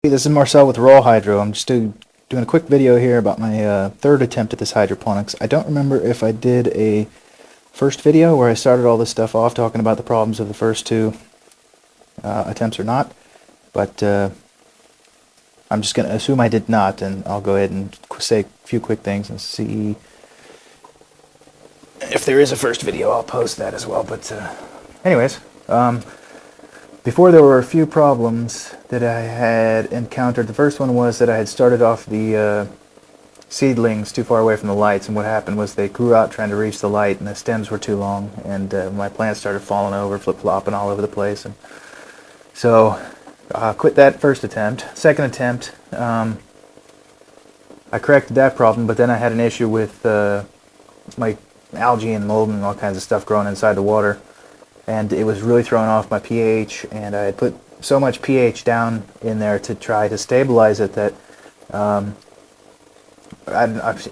Hey, this is Marcel with Rawhydro. I'm just doing a quick video here about my third attempt at this hydroponics. I don't remember if I did a first video where I started all this stuff off talking about the problems of the first two attempts or not, but I'm just going to assume I did not, and I'll go ahead and say a few quick things and see if there is a first video. I'll post that as well. But anyways, before there were a few problems that I had encountered. The first one was that I had started off the seedlings too far away from the lights, and what happened was they grew out trying to reach the light, and the stems were too long, and my plants started falling over, flip-flopping all over the place. And so I quit that first attempt. Second attempt, I corrected that problem, but then I had an issue with my algae and mold and all kinds of stuff growing inside the water, and it was really throwing off my pH, and I had put so much pH down in there to try to stabilize it that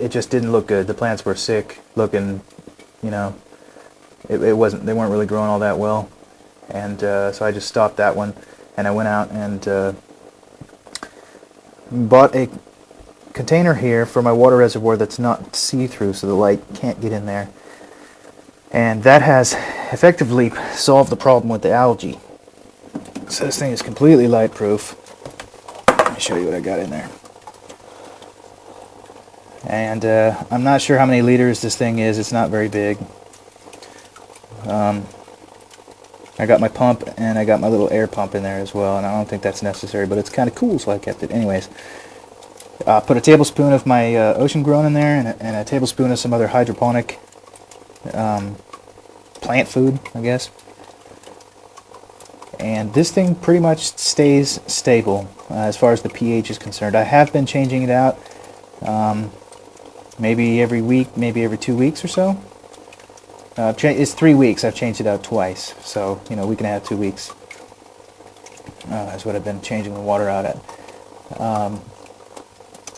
it just didn't look good. The plants were sick looking, you know. They weren't really growing all that well, and so I just stopped that one, and I went out and bought a container here for my water reservoir that's not see-through, so the light can't get in there, and that has effectively solved the problem with the algae. So this thing is completely light proof. Let me show you what I got in there. And I'm not sure how many liters this thing is. It's not very big. I got my pump and I got my little air pump in there as well, and I don't think that's necessary, but it's kind of cool, so I kept it. Anyways, put a tablespoon of my ocean grown in there, and a tablespoon of some other hydroponic plant food, I guess. And this thing pretty much stays stable as far as the pH is concerned. I have been changing it out maybe every week, maybe every 2 weeks or so. It's 3 weeks. I've changed it out twice, so you know, week and a half, 2 weeks. That's what I've been changing the water out at.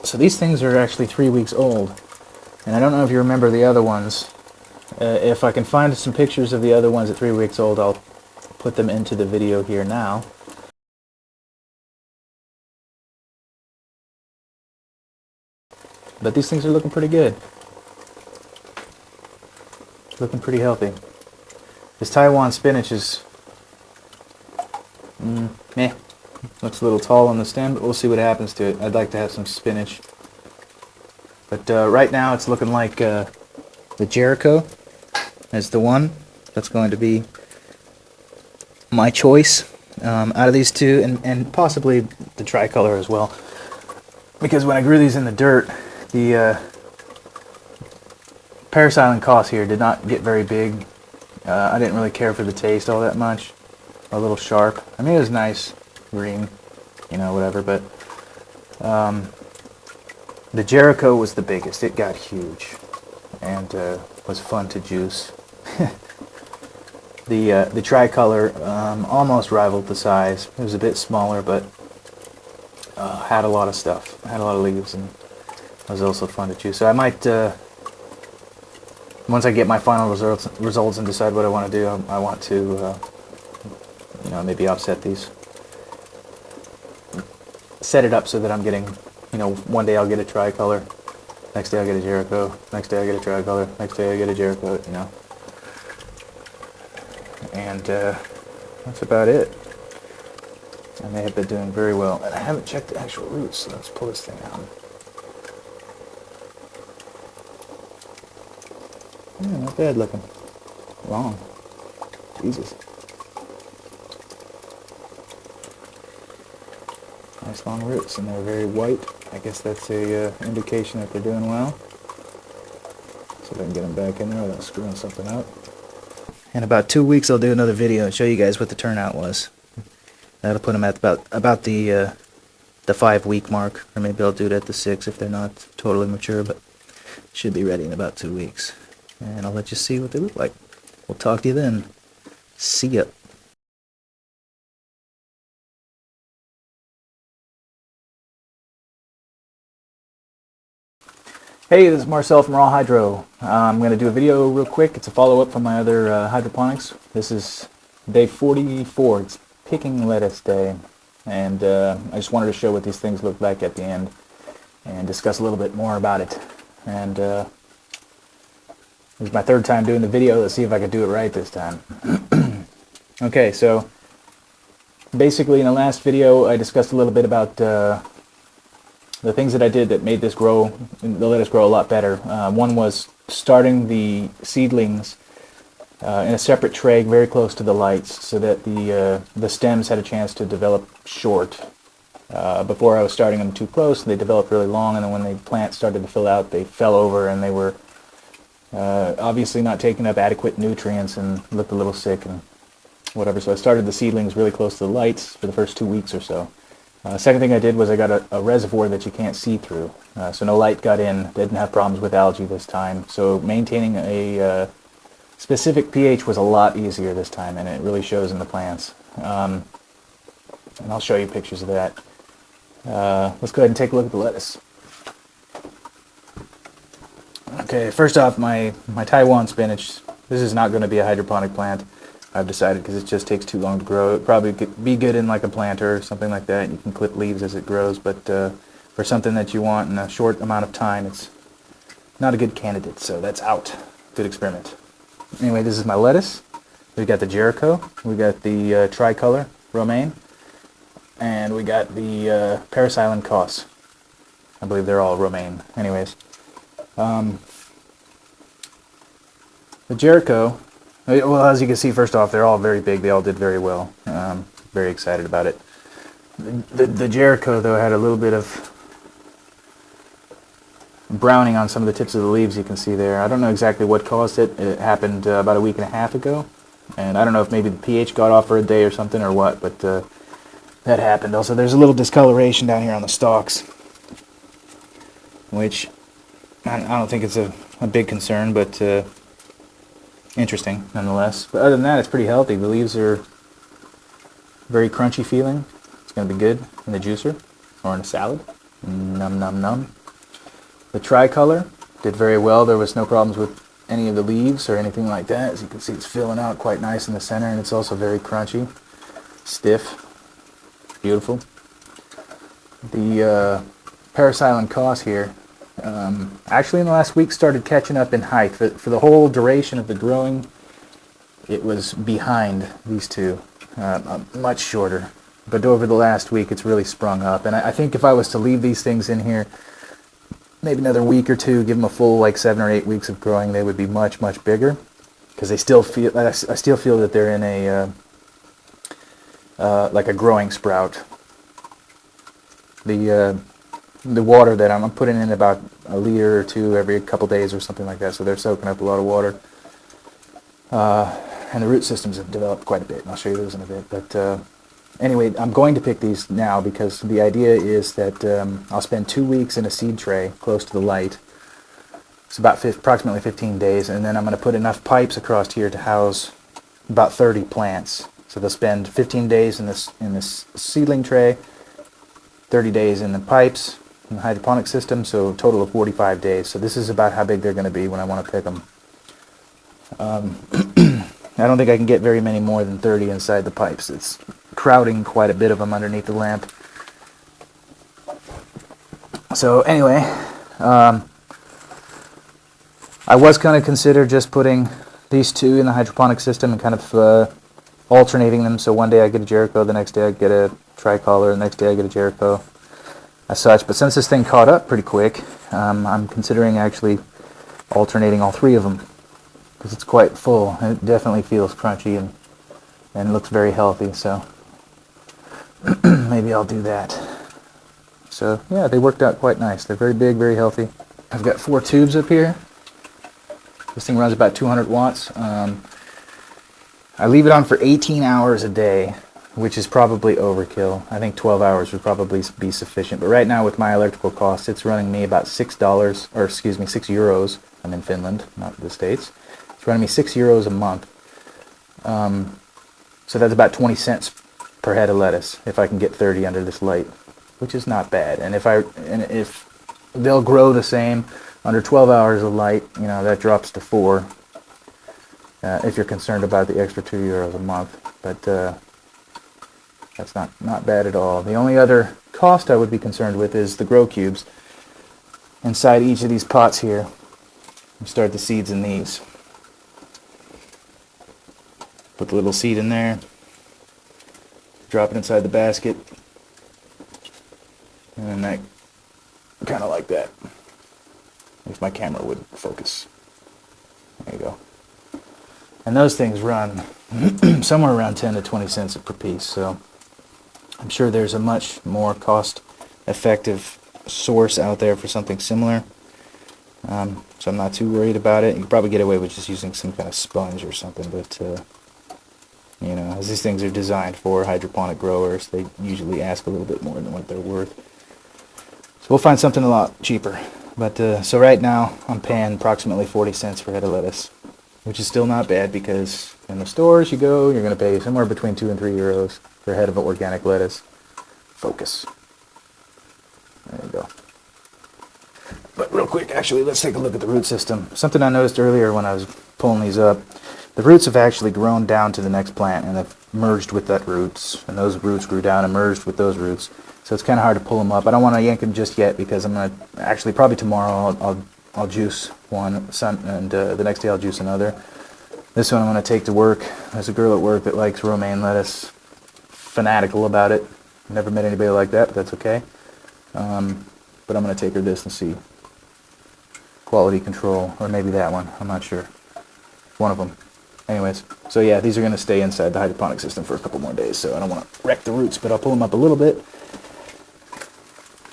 So these things are actually 3 weeks old, and I don't know if you remember the other ones. If I can find some pictures of the other ones at 3 weeks old, I'll put them into the video here now. But these things are looking pretty good. Looking pretty healthy. This Taiwan spinach is meh. Looks a little tall on the stem, but we'll see what happens to it. I'd like to have some spinach. But right now it's looking like the Jericho is the one that's going to be my choice out of these two, and possibly the tricolor as well, because when I grew these in the dirt, the paraxylon coss here did not get very big. I didn't really care for the taste all that much. A little sharp. I mean, it was nice green, you know, whatever, but the Jericho was the biggest. It got huge and was fun to juice. The tricolor almost rivaled the size. It was a bit smaller, but had a lot of stuff. Had a lot of leaves, and was also fun to choose. So I might, once I get my final results and decide what I want to do, I want to, you know, maybe offset these. Set it up so that I'm getting, you know, one day I'll get a tricolor, next day I'll get a Jericho, next day I'll get a tricolor, next day I get a Jericho, you know. And that's about it. I may have been doing very well. And I haven't checked the actual roots, so let's pull this thing out. Yeah, not bad looking. Long. Jesus. Nice long roots, and they're very white. I guess that's a indication that they're doing well. See if I can get them back in there without screwing something up. In about 2 weeks, I'll do another video and show you guys what the turnout was. That'll put them at about the 5 week mark, or maybe I'll do it at the 6 if they're not totally mature, but should be ready in about 2 weeks. And I'll let you see what they look like. We'll talk to you then. See ya. Hey, this is Marcel from Rawhydro. I'm going to do a video real quick. It's a follow-up from my other hydroponics. This is day 44. It's picking lettuce day. and I just wanted to show what these things look like at the end and discuss a little bit more about it. And this is my third time doing the video. Let's see if I can do it right this time. Okay, so basically in the last video I discussed a little bit about the things that I did that made this grow, the lettuce grow a lot better. One was starting the seedlings in a separate tray very close to the lights so that the stems had a chance to develop short. Before I was starting them too close, they developed really long, and then when the plant started to fill out, they fell over and they were obviously not taking up adequate nutrients and looked a little sick and whatever. So I started the seedlings really close to the lights for the first 2 weeks or so. Second thing I did was I got a reservoir that you can't see through, so no light got in. Didn't have problems with algae this time, so maintaining a specific pH was a lot easier this time, and it really shows in the plants. And I'll show you pictures of that. Let's go ahead and take a look at the lettuce. Okay, first off, my Taiwan spinach. This is not going to be a hydroponic plant, I've decided, because it just takes too long to grow. It'd probably be good in like a planter or something like that. You can clip leaves as it grows, but for something that you want in a short amount of time, it's not a good candidate, so that's out. Good experiment. Anyway, this is my lettuce. We got the Jericho, we got the tricolor romaine, and we got the Paris Island Cos. I believe they're all romaine. Anyways, the Jericho, well, as you can see, first off, they're all very big. They all did very well. Very excited about it. The Jericho, though, had a little bit of browning on some of the tips of the leaves, you can see there. I don't know exactly what caused it. It happened about a week and a half ago, and I don't know if maybe the pH got off for a day or something or what, but that happened. Also, there's a little discoloration down here on the stalks, which I don't think it's a big concern, but interesting nonetheless. But other than that, it's pretty healthy. The leaves are very crunchy feeling. It's going to be good in the juicer or in a salad. Num num num. The tricolor did very well. There was no problems with any of the leaves or anything like that. As you can see, it's filling out quite nice in the center, and it's also very crunchy, stiff, beautiful. The Paris Island Cos here, actually in the last week started catching up in height. For the whole duration of the growing, it was behind these two, much shorter. But over the last week, it's really sprung up. And I think if I was to leave these things in here maybe another week or two, give them a full like 7 or 8 weeks of growing, they would be much, much bigger. Because they still feel, I still feel that they're in a like a growing sprout. The water that I'm putting in about a liter or two every couple days or something like that, so they're soaking up a lot of water. And the root systems have developed quite a bit, and I'll show you those in a bit. But anyway, I'm going to pick these now because the idea is that I'll spend 2 weeks in a seed tray close to the light. It's about approximately 15 days, and then I'm going to put enough pipes across here to house about 30 plants. So they'll spend 15 days in this seedling tray, 30 days in the pipes, in the hydroponic system, so a total of 45 days. So this is about how big they're going to be when I want to pick them. I don't think I can get very many more than 30 inside the pipes. It's crowding quite a bit of them underneath the lamp. So anyway, I was going to consider just putting these two in the hydroponic system and kind of alternating them. So one day I get a Jericho, the next day I get a tricolor, the next day I get a Jericho, as such. But since this thing caught up pretty quick, I'm considering actually alternating all 3 of them, because it's quite full. It definitely feels crunchy and looks very healthy, so maybe I'll do that. So yeah, they worked out quite nice. They're very big, very healthy. I've got 4 tubes up here. This thing runs about 200 watts. I leave it on for 18 hours a day, which is probably overkill. I think 12 hours would probably be sufficient. But right now with my electrical costs, it's running me about $6, or excuse me, 6 euros. I'm in Finland, not the States. It's running me 6 euros a month. So that's about 20 cents per head of lettuce if I can get 30 under this light, which is not bad. And if they'll grow the same under 12 hours of light, you know, that drops to 4. If you're concerned about the extra 2 euros a month. But That's not bad at all. The only other cost I would be concerned with is the grow cubes inside each of these pots here. Start the seeds in these. Put the little seed in there. Drop it inside the basket. And then that, kind of like that. If my camera would focus. There you go. And those things run somewhere around 10 to 20 cents per piece. So I'm sure there's a much more cost-effective source out there for something similar. So I'm not too worried about it. You could probably get away with just using some kind of sponge or something, but you know, as these things are designed for hydroponic growers, they usually ask a little bit more than what they're worth. So we'll find something a lot cheaper. But so right now I'm paying approximately 40 cents for a head of lettuce, which is still not bad, because in the stores you go, you're going to pay somewhere between 2 and 3 euros for a head of organic lettuce. Focus. There you go. But real quick, actually, let's take a look at the root system. Something I noticed earlier when I was pulling these up, the roots have actually grown down to the next plant, and they've merged with that roots, and those roots grew down and merged with those roots. So it's kind of hard to pull them up. I don't want to yank them just yet, because I'm going to, actually probably tomorrow I'll juice one, and the next day I'll juice another. This one I'm going to take to work. There's a girl at work that likes romaine lettuce, fanatical about it. Never met anybody like that, but that's okay. But I'm going to take her this and see. Quality control, or maybe that one, I'm not sure. One of them. Anyways, so yeah, these are going to stay inside the hydroponic system for a couple more days, so I don't want to wreck the roots, but I'll pull them up a little bit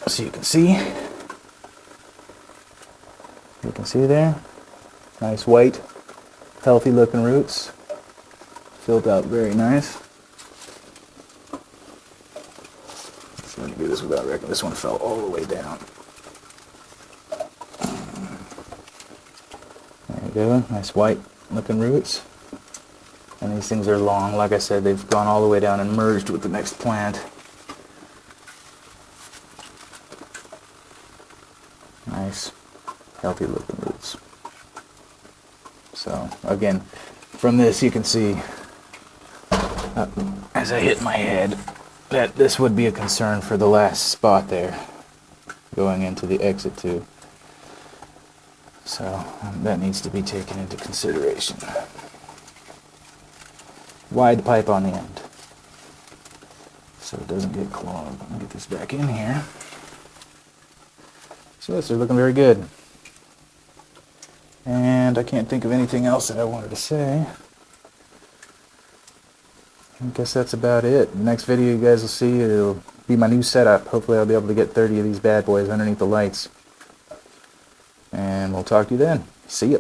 so you can see. You can see there. Nice white, healthy looking roots. Filled out very nice. So let me do this without wrecking. This one fell all the way down. There you go, nice white looking roots. And these things are long. Like I said, they've gone all the way down and merged with the next plant. Nice, healthy looking roots. So again, from this you can see, as I hit my head, that this would be a concern for the last spot there, going into the exit tube. So that needs to be taken into consideration. Wide pipe on the end, so it doesn't get clogged. Let me get this back in here. So yes, they're looking very good. And I can't think of anything else that I wanted to say. I guess that's about it. The next video you guys will see, it'll be my new setup. Hopefully I'll be able to get 30 of these bad boys underneath the lights. And we'll talk to you then. See ya.